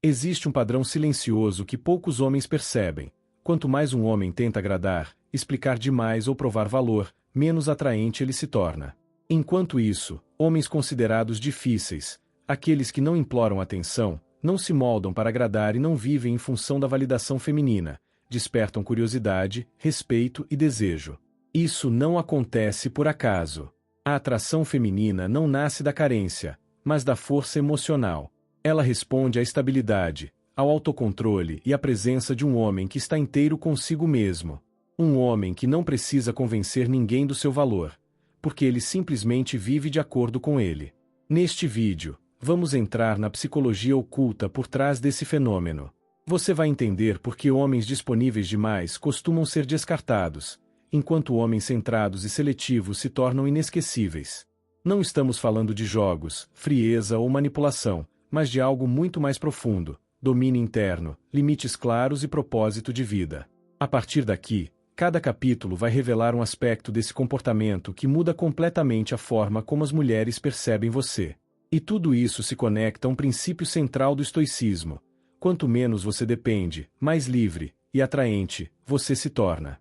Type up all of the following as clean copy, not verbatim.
Existe um padrão silencioso que poucos homens percebem. Quanto mais um homem tenta agradar, explicar demais ou provar valor, menos atraente ele se torna. Enquanto isso, homens considerados difíceis, aqueles que não imploram atenção, não se moldam para agradar e não vivem em função da validação feminina, despertam curiosidade, respeito e desejo. Isso não acontece por acaso. A atração feminina não nasce da carência, mas da força emocional. Ela responde à estabilidade, ao autocontrole e à presença de um homem que está inteiro consigo mesmo. Um homem que não precisa convencer ninguém do seu valor, porque ele simplesmente vive de acordo com ele. Neste vídeo, vamos entrar na psicologia oculta por trás desse fenômeno. Você vai entender por que homens disponíveis demais costumam ser descartados, enquanto homens centrados e seletivos se tornam inesquecíveis. Não estamos falando de jogos, frieza ou manipulação, mas de algo muito mais profundo: domínio interno, limites claros e propósito de vida. A partir daqui, cada capítulo vai revelar um aspecto desse comportamento que muda completamente a forma como as mulheres percebem você. E tudo isso se conecta a um princípio central do estoicismo: quanto menos você depende, mais livre e atraente você se torna.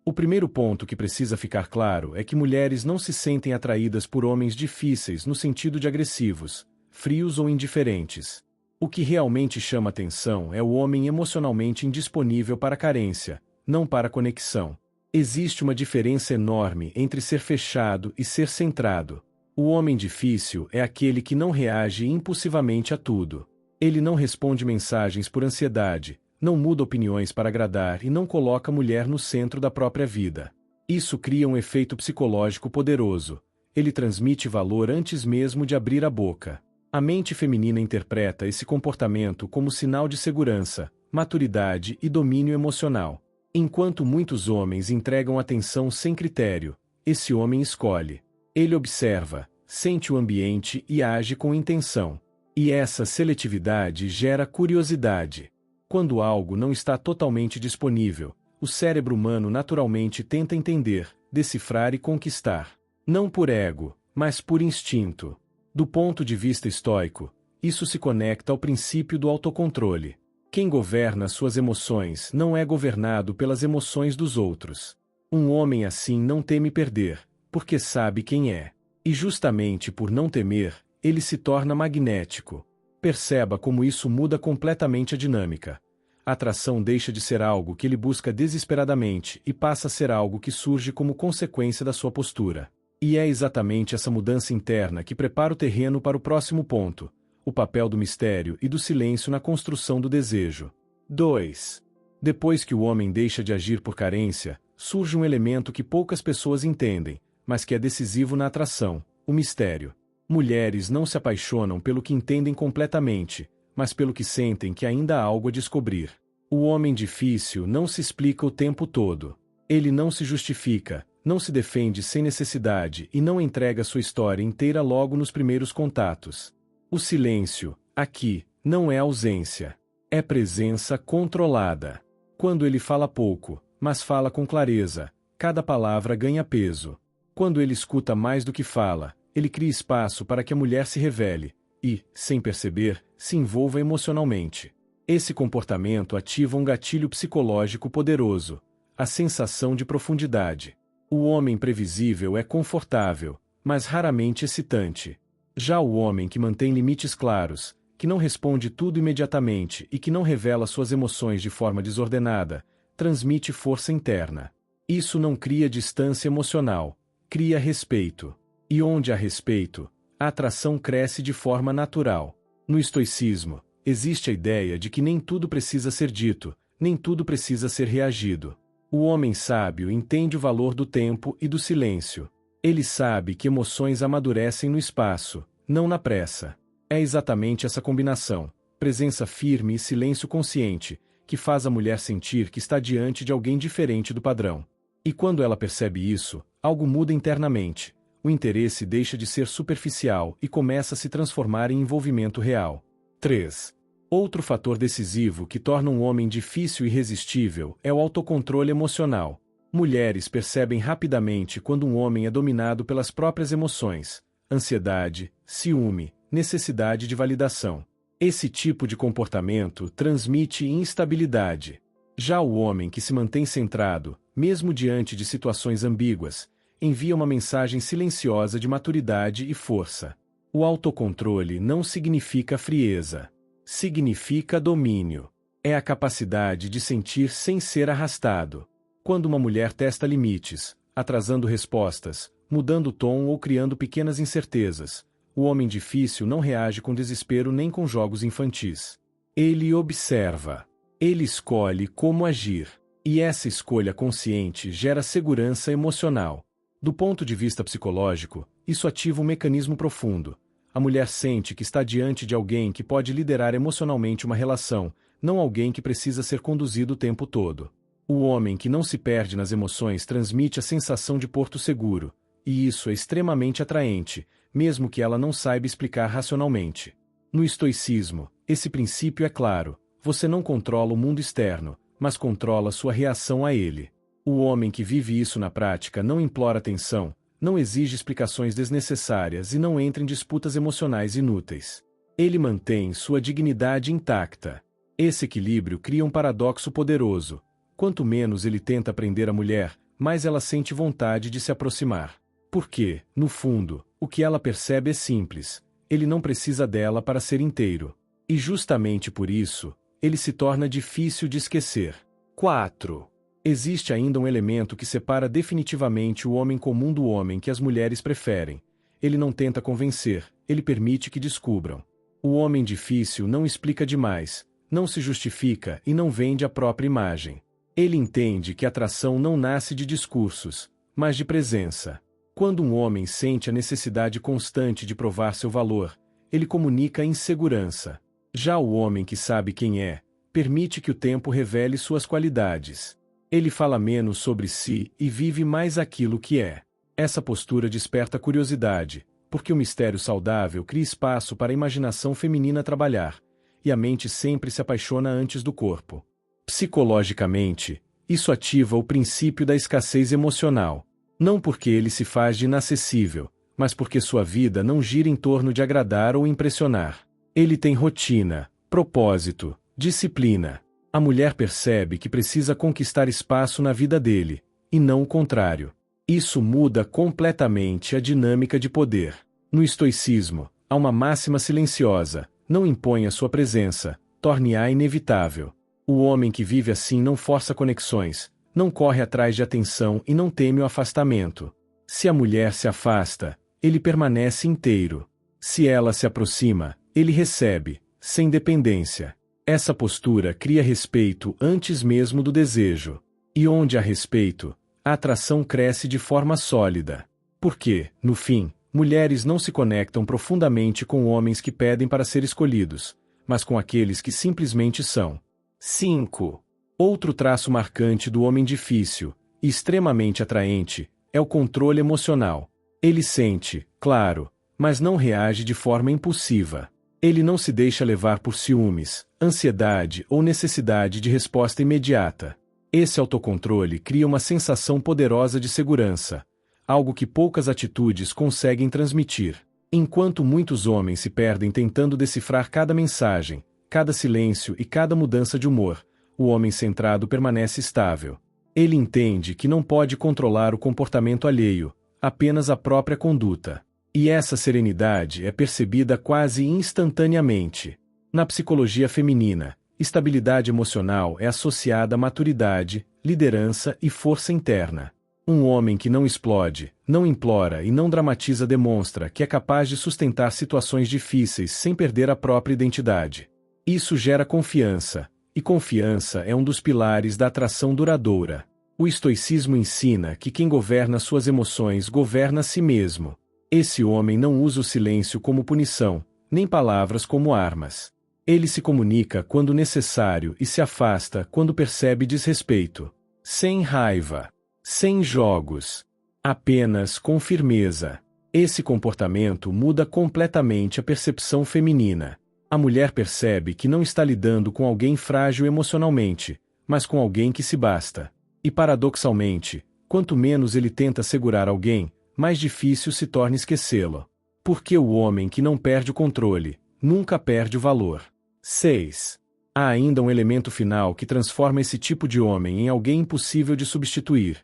O primeiro ponto que precisa ficar claro é que mulheres não se sentem atraídas por homens difíceis no sentido de agressivos, frios ou indiferentes. O que realmente chama atenção é o homem emocionalmente indisponível para carência, não para conexão. Existe uma diferença enorme entre ser fechado e ser centrado. O homem difícil é aquele que não reage impulsivamente a tudo. Ele não responde mensagens por ansiedade, não muda opiniões para agradar e não coloca a mulher no centro da própria vida. Isso cria um efeito psicológico poderoso. Ele transmite valor antes mesmo de abrir a boca. A mente feminina interpreta esse comportamento como sinal de segurança, maturidade e domínio emocional. Enquanto muitos homens entregam atenção sem critério, esse homem escolhe. Ele observa, sente o ambiente e age com intenção. E essa seletividade gera curiosidade. Quando algo não está totalmente disponível, o cérebro humano naturalmente tenta entender, decifrar e conquistar. Não por ego, mas por instinto. Do ponto de vista estoico, isso se conecta ao princípio do autocontrole. Quem governa suas emoções não é governado pelas emoções dos outros. Um homem assim não teme perder, porque sabe quem é. E justamente por não temer, ele se torna magnético. Perceba como isso muda completamente a dinâmica. A atração deixa de ser algo que ele busca desesperadamente e passa a ser algo que surge como consequência da sua postura. E é exatamente essa mudança interna que prepara o terreno para o próximo ponto: o papel do mistério e do silêncio na construção do desejo. 2. Depois que o homem deixa de agir por carência, surge um elemento que poucas pessoas entendem, mas que é decisivo na atração: o mistério. Mulheres não se apaixonam pelo que entendem completamente, mas pelo que sentem que ainda há algo a descobrir. O homem difícil não se explica o tempo todo. Ele não se justifica, não se defende sem necessidade e não entrega sua história inteira logo nos primeiros contatos. O silêncio, aqui, não é ausência. É presença controlada. Quando ele fala pouco, mas fala com clareza, cada palavra ganha peso. Quando ele escuta mais do que fala, ele cria espaço para que a mulher se revele e, sem perceber, se envolva emocionalmente. Esse comportamento ativa um gatilho psicológico poderoso: a sensação de profundidade. O homem previsível é confortável, mas raramente excitante. Já o homem que mantém limites claros, que não responde tudo imediatamente e que não revela suas emoções de forma desordenada, transmite força interna. Isso não cria distância emocional, cria respeito. E onde há respeito, a atração cresce de forma natural. No estoicismo, existe a ideia de que nem tudo precisa ser dito, nem tudo precisa ser reagido. O homem sábio entende o valor do tempo e do silêncio. Ele sabe que emoções amadurecem no espaço, não na pressa. É exatamente essa combinação, presença firme e silêncio consciente, que faz a mulher sentir que está diante de alguém diferente do padrão. E quando ela percebe isso, algo muda internamente. O interesse deixa de ser superficial e começa a se transformar em envolvimento real. 3. Outro fator decisivo que torna um homem difícil e irresistível é o autocontrole emocional. Mulheres percebem rapidamente quando um homem é dominado pelas próprias emoções: ansiedade, ciúme, necessidade de validação. Esse tipo de comportamento transmite instabilidade. Já o homem que se mantém centrado, mesmo diante de situações ambíguas, envia uma mensagem silenciosa de maturidade e força. O autocontrole não significa frieza. Significa domínio. É a capacidade de sentir sem ser arrastado. Quando uma mulher testa limites, atrasando respostas, mudando o tom ou criando pequenas incertezas, o homem difícil não reage com desespero nem com jogos infantis. Ele observa. Ele escolhe como agir. E essa escolha consciente gera segurança emocional. Do ponto de vista psicológico, isso ativa um mecanismo profundo. A mulher sente que está diante de alguém que pode liderar emocionalmente uma relação, não alguém que precisa ser conduzido o tempo todo. O homem que não se perde nas emoções transmite a sensação de porto seguro, e isso é extremamente atraente, mesmo que ela não saiba explicar racionalmente. No estoicismo, esse princípio é claro: você não controla o mundo externo, mas controla sua reação a ele. O homem que vive isso na prática não implora atenção, não exige explicações desnecessárias e não entra em disputas emocionais inúteis. Ele mantém sua dignidade intacta. Esse equilíbrio cria um paradoxo poderoso. Quanto menos ele tenta prender a mulher, mais ela sente vontade de se aproximar. Porque, no fundo, o que ela percebe é simples: ele não precisa dela para ser inteiro. E justamente por isso, ele se torna difícil de esquecer. 4. Existe ainda um elemento que separa definitivamente o homem comum do homem que as mulheres preferem. Ele não tenta convencer, ele permite que descubram. O homem difícil não explica demais, não se justifica e não vende a própria imagem. Ele entende que atração não nasce de discursos, mas de presença. Quando um homem sente a necessidade constante de provar seu valor, ele comunica insegurança. Já o homem que sabe quem é, permite que o tempo revele suas qualidades. Ele fala menos sobre si e vive mais aquilo que é. Essa postura desperta curiosidade, porque o mistério saudável cria espaço para a imaginação feminina trabalhar, e a mente sempre se apaixona antes do corpo. Psicologicamente, isso ativa o princípio da escassez emocional. Não porque ele se faz de inacessível, mas porque sua vida não gira em torno de agradar ou impressionar. Ele tem rotina, propósito, disciplina. A mulher percebe que precisa conquistar espaço na vida dele, e não o contrário. Isso muda completamente a dinâmica de poder. No estoicismo, há uma máxima silenciosa: não imponha sua presença, torne-a inevitável. O homem que vive assim não força conexões, não corre atrás de atenção e não teme o afastamento. Se a mulher se afasta, ele permanece inteiro. Se ela se aproxima, ele recebe, sem dependência. Essa postura cria respeito antes mesmo do desejo. E onde há respeito, a atração cresce de forma sólida. Porque, no fim, mulheres não se conectam profundamente com homens que pedem para ser escolhidos, mas com aqueles que simplesmente são. 5. Outro traço marcante do homem difícil, e extremamente atraente, é o controle emocional. Ele sente, claro, mas não reage de forma impulsiva. Ele não se deixa levar por ciúmes, ansiedade ou necessidade de resposta imediata. Esse autocontrole cria uma sensação poderosa de segurança, algo que poucas atitudes conseguem transmitir. Enquanto muitos homens se perdem tentando decifrar cada mensagem, cada silêncio e cada mudança de humor, o homem centrado permanece estável. Ele entende que não pode controlar o comportamento alheio, apenas a própria conduta. E essa serenidade é percebida quase instantaneamente. Na psicologia feminina, estabilidade emocional é associada a maturidade, liderança e força interna. Um homem que não explode, não implora e não dramatiza demonstra que é capaz de sustentar situações difíceis sem perder a própria identidade. Isso gera confiança, e confiança é um dos pilares da atração duradoura. O estoicismo ensina que quem governa suas emoções governa a si mesmo. Esse homem não usa o silêncio como punição, nem palavras como armas. Ele se comunica quando necessário e se afasta quando percebe desrespeito. Sem raiva. Sem jogos. Apenas com firmeza. Esse comportamento muda completamente a percepção feminina. A mulher percebe que não está lidando com alguém frágil emocionalmente, mas com alguém que se basta. E paradoxalmente, quanto menos ele tenta segurar alguém, mais difícil se torna esquecê-lo. Porque o homem que não perde o controle, nunca perde o valor. 6. Há ainda um elemento final que transforma esse tipo de homem em alguém impossível de substituir.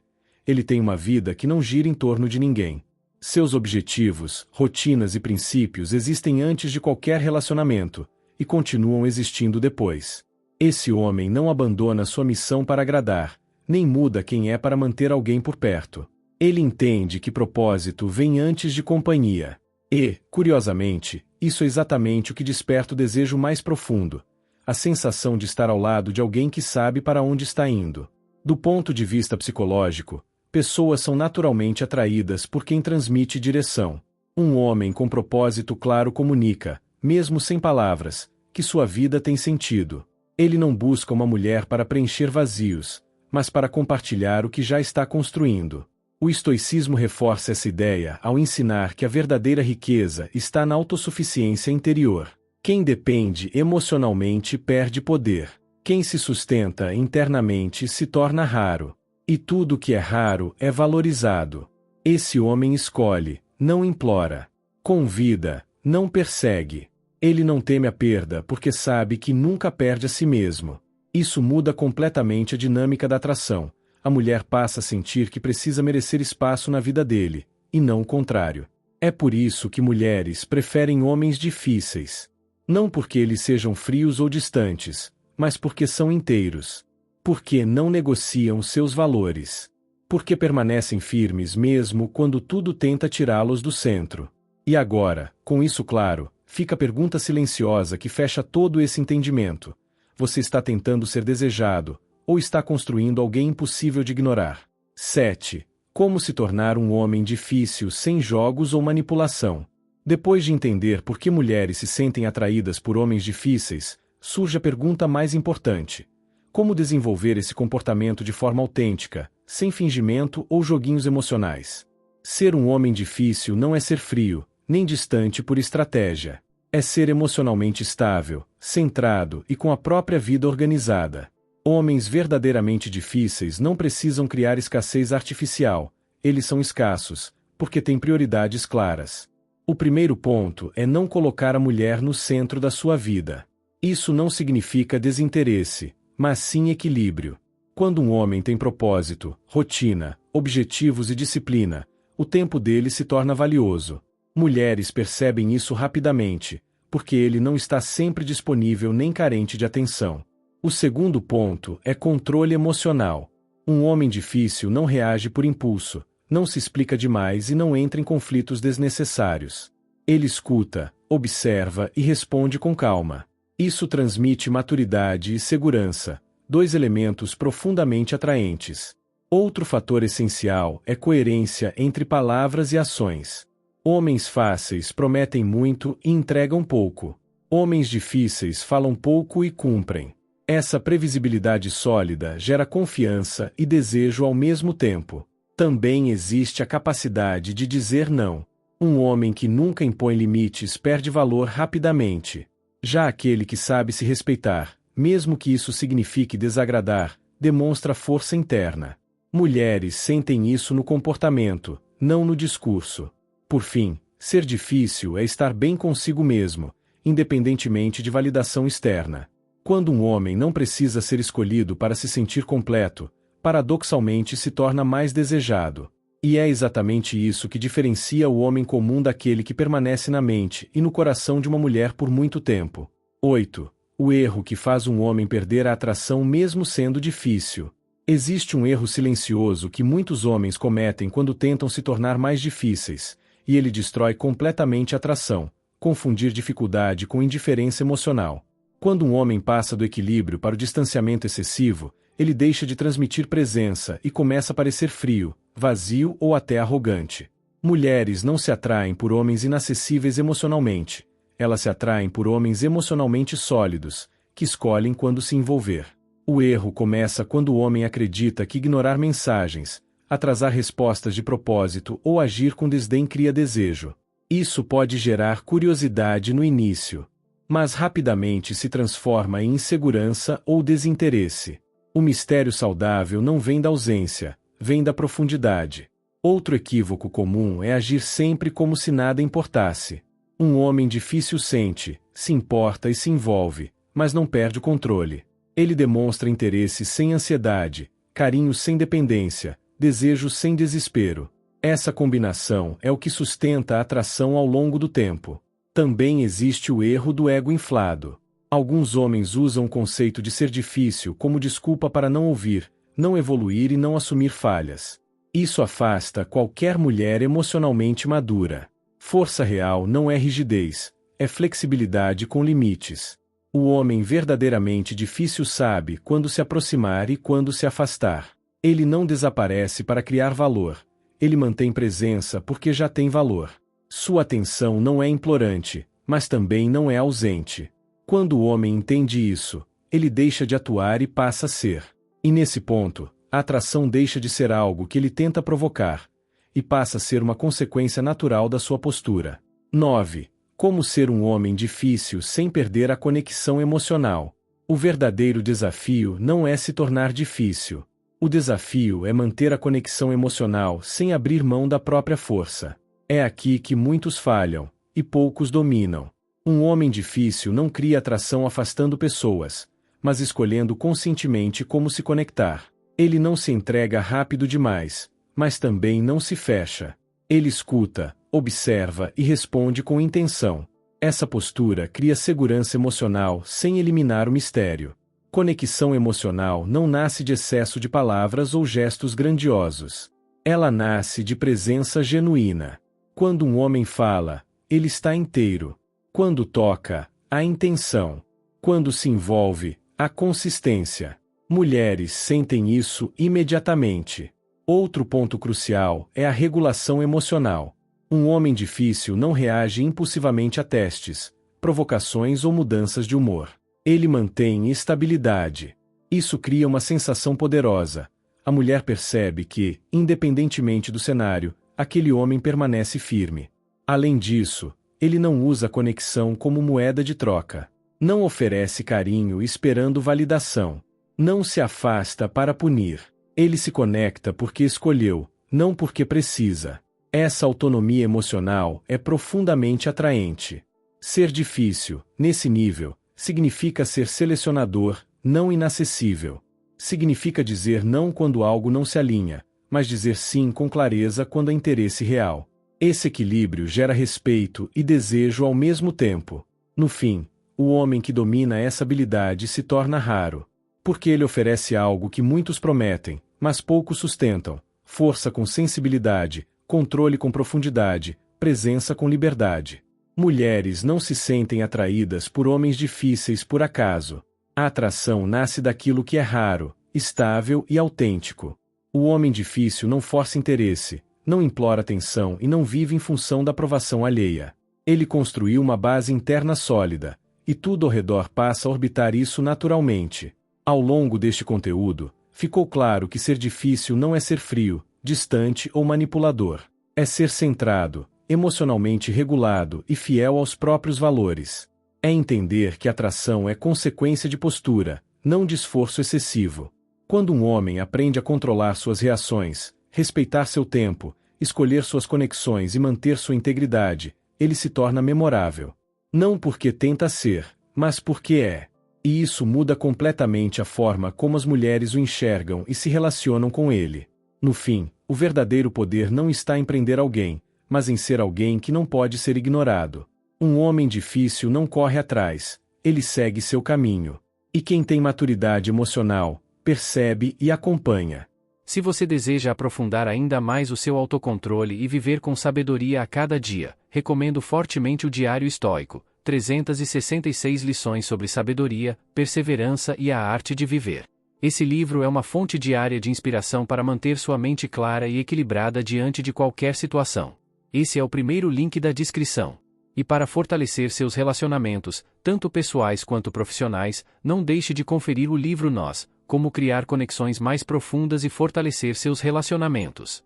Ele tem uma vida que não gira em torno de ninguém. Seus objetivos, rotinas e princípios existem antes de qualquer relacionamento, e continuam existindo depois. Esse homem não abandona sua missão para agradar, nem muda quem é para manter alguém por perto. Ele entende que propósito vem antes de companhia. E, curiosamente, isso é exatamente o que desperta o desejo mais profundo. A sensação de estar ao lado de alguém que sabe para onde está indo. Do ponto de vista psicológico, pessoas são naturalmente atraídas por quem transmite direção. Um homem com propósito claro comunica, mesmo sem palavras, que sua vida tem sentido. Ele não busca uma mulher para preencher vazios, mas para compartilhar o que já está construindo. O estoicismo reforça essa ideia ao ensinar que a verdadeira riqueza está na autossuficiência interior. Quem depende emocionalmente perde poder. Quem se sustenta internamente se torna raro. E tudo que é raro é valorizado. Esse homem escolhe, não implora. Convida, não persegue. Ele não teme a perda porque sabe que nunca perde a si mesmo. Isso muda completamente a dinâmica da atração. A mulher passa a sentir que precisa merecer espaço na vida dele, e não o contrário. É por isso que mulheres preferem homens difíceis. Não porque eles sejam frios ou distantes, mas porque são inteiros. Porque não negociam seus valores. Porque permanecem firmes mesmo quando tudo tenta tirá-los do centro. E agora, com isso claro, fica a pergunta silenciosa que fecha todo esse entendimento. Você está tentando ser desejado, ou está construindo alguém impossível de ignorar? 7. Como se tornar um homem difícil sem jogos ou manipulação? Depois de entender por que mulheres se sentem atraídas por homens difíceis, surge a pergunta mais importante. Como desenvolver esse comportamento de forma autêntica, sem fingimento ou joguinhos emocionais? Ser um homem difícil não é ser frio, nem distante por estratégia. É ser emocionalmente estável, centrado e com a própria vida organizada. Homens verdadeiramente difíceis não precisam criar escassez artificial, eles são escassos, porque têm prioridades claras. O primeiro ponto é não colocar a mulher no centro da sua vida. Isso não significa desinteresse, mas sim equilíbrio. Quando um homem tem propósito, rotina, objetivos e disciplina, o tempo dele se torna valioso. Mulheres percebem isso rapidamente, porque ele não está sempre disponível nem carente de atenção. O segundo ponto é controle emocional. Um homem difícil não reage por impulso, não se explica demais e não entra em conflitos desnecessários. Ele escuta, observa e responde com calma. Isso transmite maturidade e segurança, dois elementos profundamente atraentes. Outro fator essencial é coerência entre palavras e ações. Homens fáceis prometem muito e entregam pouco. Homens difíceis falam pouco e cumprem. Essa previsibilidade sólida gera confiança e desejo ao mesmo tempo. Também existe a capacidade de dizer não. Um homem que nunca impõe limites perde valor rapidamente. Já aquele que sabe se respeitar, mesmo que isso signifique desagradar, demonstra força interna. Mulheres sentem isso no comportamento, não no discurso. Por fim, ser difícil é estar bem consigo mesmo, independentemente de validação externa. Quando um homem não precisa ser escolhido para se sentir completo, paradoxalmente se torna mais desejado. E é exatamente isso que diferencia o homem comum daquele que permanece na mente e no coração de uma mulher por muito tempo. 8. O erro que faz um homem perder a atração mesmo sendo difícil. Existe um erro silencioso que muitos homens cometem quando tentam se tornar mais difíceis, e ele destrói completamente a atração, confundir dificuldade com indiferença emocional. Quando um homem passa do equilíbrio para o distanciamento excessivo, ele deixa de transmitir presença e começa a parecer frio, vazio ou até arrogante. Mulheres não se atraem por homens inacessíveis emocionalmente. Elas se atraem por homens emocionalmente sólidos, que escolhem quando se envolver. O erro começa quando o homem acredita que ignorar mensagens, atrasar respostas de propósito ou agir com desdém cria desejo. Isso pode gerar curiosidade no início, mas rapidamente se transforma em insegurança ou desinteresse. O mistério saudável não vem da ausência, vem da profundidade. Outro equívoco comum é agir sempre como se nada importasse. Um homem difícil sente, se importa e se envolve, mas não perde o controle. Ele demonstra interesse sem ansiedade, carinho sem dependência, desejo sem desespero. Essa combinação é o que sustenta a atração ao longo do tempo. Também existe o erro do ego inflado. Alguns homens usam o conceito de ser difícil como desculpa para não ouvir, não evoluir e não assumir falhas. Isso afasta qualquer mulher emocionalmente madura. Força real não é rigidez, é flexibilidade com limites. O homem verdadeiramente difícil sabe quando se aproximar e quando se afastar. Ele não desaparece para criar valor. Ele mantém presença porque já tem valor. Sua atenção não é implorante, mas também não é ausente. Quando o homem entende isso, ele deixa de atuar e passa a ser. E nesse ponto, a atração deixa de ser algo que ele tenta provocar, e passa a ser uma consequência natural da sua postura. 9. Como ser um homem difícil sem perder a conexão emocional. O verdadeiro desafio não é se tornar difícil. O desafio é manter a conexão emocional sem abrir mão da própria força. É aqui que muitos falham, e poucos dominam. Um homem difícil não cria atração afastando pessoas, mas escolhendo conscientemente como se conectar. Ele não se entrega rápido demais, mas também não se fecha. Ele escuta, observa e responde com intenção. Essa postura cria segurança emocional sem eliminar o mistério. Conexão emocional não nasce de excesso de palavras ou gestos grandiosos. Ela nasce de presença genuína. Quando um homem fala, ele está inteiro. Quando toca, há intenção. Quando se envolve, há consistência. Mulheres sentem isso imediatamente. Outro ponto crucial é a regulação emocional. Um homem difícil não reage impulsivamente a testes, provocações ou mudanças de humor. Ele mantém estabilidade. Isso cria uma sensação poderosa. A mulher percebe que, independentemente do cenário, aquele homem permanece firme. Além disso, ele não usa a conexão como moeda de troca. Não oferece carinho esperando validação. Não se afasta para punir. Ele se conecta porque escolheu, não porque precisa. Essa autonomia emocional é profundamente atraente. Ser difícil, nesse nível, significa ser selecionador, não inacessível. Significa dizer não quando algo não se alinha, mas dizer sim com clareza quando há interesse real. Esse equilíbrio gera respeito e desejo ao mesmo tempo. No fim, o homem que domina essa habilidade se torna raro. Porque ele oferece algo que muitos prometem, mas poucos sustentam: força com sensibilidade, controle com profundidade, presença com liberdade. Mulheres não se sentem atraídas por homens difíceis por acaso. A atração nasce daquilo que é raro, estável e autêntico. O homem difícil não força interesse, não implora atenção e não vive em função da aprovação alheia. Ele construiu uma base interna sólida, e tudo ao redor passa a orbitar isso naturalmente. Ao longo deste conteúdo, ficou claro que ser difícil não é ser frio, distante ou manipulador. É ser centrado, emocionalmente regulado e fiel aos próprios valores. É entender que atração é consequência de postura, não de esforço excessivo. Quando um homem aprende a controlar suas reações, respeitar seu tempo, escolher suas conexões e manter sua integridade, ele se torna memorável. Não porque tenta ser, mas porque é. E isso muda completamente a forma como as mulheres o enxergam e se relacionam com ele. No fim, o verdadeiro poder não está em prender alguém, mas em ser alguém que não pode ser ignorado. Um homem difícil não corre atrás, ele segue seu caminho. E quem tem maturidade emocional, percebe e acompanha. Se você deseja aprofundar ainda mais o seu autocontrole e viver com sabedoria a cada dia, recomendo fortemente o Diário Estoico, 366 lições sobre sabedoria, perseverança e a arte de viver. Esse livro é uma fonte diária de inspiração para manter sua mente clara e equilibrada diante de qualquer situação. Esse é o primeiro link da descrição. E para fortalecer seus relacionamentos, tanto pessoais quanto profissionais, não deixe de conferir o livro Nós, Como Criar Conexões Mais Profundas e Fortalecer Seus Relacionamentos.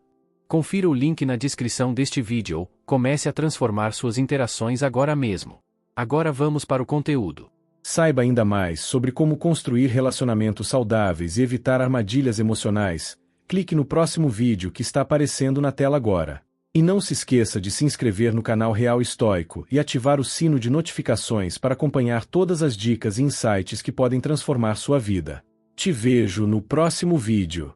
Confira o link na descrição deste vídeo ou comece a transformar suas interações agora mesmo. Agora vamos para o conteúdo. Saiba ainda mais sobre como construir relacionamentos saudáveis e evitar armadilhas emocionais. Clique no próximo vídeo que está aparecendo na tela agora. E não se esqueça de se inscrever no canal Real Estoico e ativar o sino de notificações para acompanhar todas as dicas e insights que podem transformar sua vida. Te vejo no próximo vídeo.